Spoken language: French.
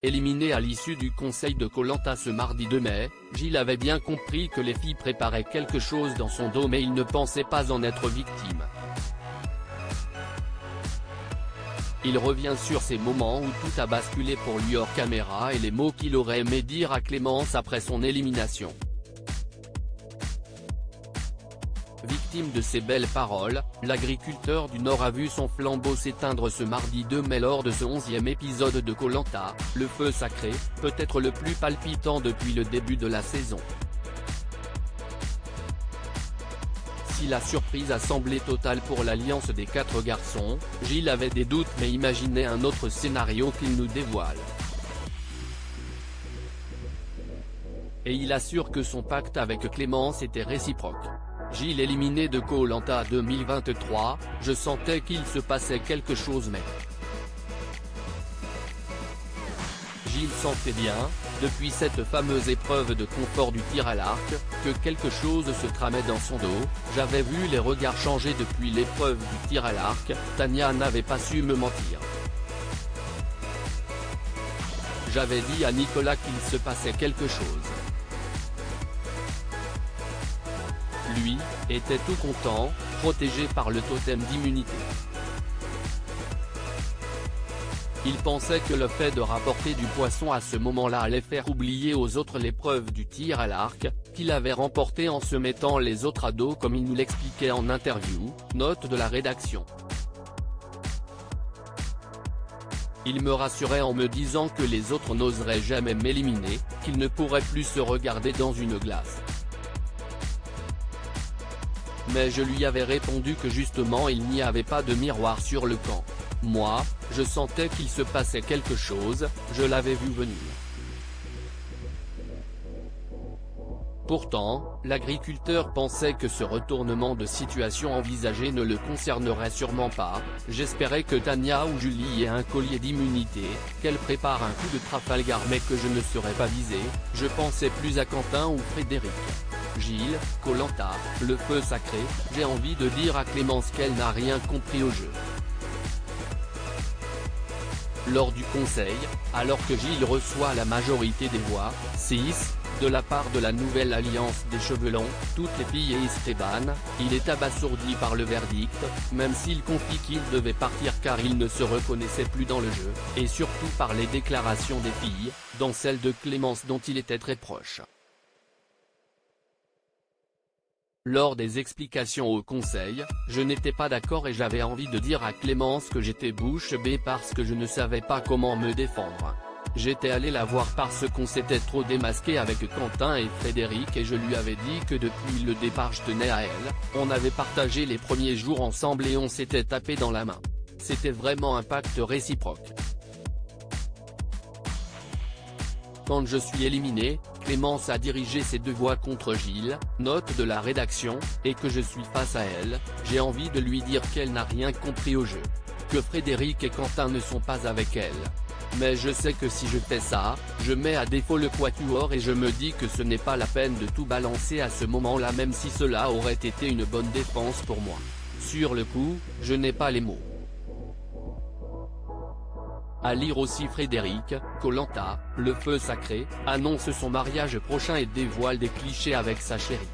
Éliminé à l'issue du conseil de Koh-Lanta ce mardi 2 mai, Gilles avait bien compris que les filles préparaient quelque chose dans son dos mais il ne pensait pas en être victime. Il revient sur ces moments où tout a basculé pour lui hors caméra et les mots qu'il aurait aimé dire à Clémence après son élimination. Victime de ces belles paroles, l'agriculteur du Nord a vu son flambeau s'éteindre ce mardi 2 mai lors de ce 11e épisode de Koh-Lanta, le feu sacré, peut-être le plus palpitant depuis le début de la saison. Si la surprise a semblé totale pour l'alliance des 4 garçons, Gilles avait des doutes mais imaginait un autre scénario qu'il nous dévoile. Et il assure que son pacte avec Clémence était réciproque. Gilles éliminé de Koh-Lanta 2023, je sentais qu'il se passait quelque chose mais… Gilles sentait bien, depuis cette fameuse épreuve de confort du tir à l'arc, que quelque chose se tramait dans son dos. J'avais vu les regards changer depuis l'épreuve du tir à l'arc, Tania n'avait pas su me mentir. J'avais dit à Nicolas qu'il se passait quelque chose. Lui, était tout content, protégé par le totem d'immunité. Il pensait que le fait de rapporter du poisson à ce moment-là allait faire oublier aux autres l'épreuve du tir à l'arc, qu'il avait remporté en se mettant les autres à dos comme il nous l'expliquait en interview, note de la rédaction. Il me rassurait en me disant que les autres n'oseraient jamais m'éliminer, qu'ils ne pourraient plus se regarder dans une glace. Mais je lui avais répondu que justement il n'y avait pas de miroir sur le camp. Moi, je sentais qu'il se passait quelque chose, je l'avais vu venir. Pourtant, l'agriculteur pensait que ce retournement de situation envisagé ne le concernerait sûrement pas. J'espérais que Tania ou Julie ait un collier d'immunité, qu'elle prépare un coup de Trafalgar mais que je ne serais pas visé. Je pensais plus à Quentin ou Frédéric. Gilles, Koh-Lanta, le feu sacré, j'ai envie de dire à Clémence qu'elle n'a rien compris au jeu. Lors du conseil, alors que Gilles reçoit la majorité des voix, 6, de la part de la nouvelle alliance des cheveux longs, toutes les filles et Esteban, il est abasourdi par le verdict, même s'il confie qu'il devait partir car il ne se reconnaissait plus dans le jeu, et surtout par les déclarations des filles, dont celle de Clémence dont il était très proche. Lors des explications au conseil, je n'étais pas d'accord et j'avais envie de dire à Clémence que j'étais bouche bée parce que je ne savais pas comment me défendre. J'étais allé la voir parce qu'on s'était trop démasqué avec Quentin et Frédéric et je lui avais dit que depuis le départ je tenais à elle, on avait partagé les premiers jours ensemble et on s'était tapé dans la main. C'était vraiment un pacte réciproque. Quand je suis éliminé, Clémence a dirigé ses 2 voix contre Gilles, note de la rédaction, et que je suis face à elle, j'ai envie de lui dire qu'elle n'a rien compris au jeu. Que Frédéric et Quentin ne sont pas avec elle. Mais je sais que si je fais ça, je mets à défaut le quatuor et je me dis que ce n'est pas la peine de tout balancer à ce moment-là même si cela aurait été une bonne défense pour moi. Sur le coup, je n'ai pas les mots. À lire aussi Frédéric, Koh-Lanta, le feu sacré, annonce son mariage prochain et dévoile des clichés avec sa chérie.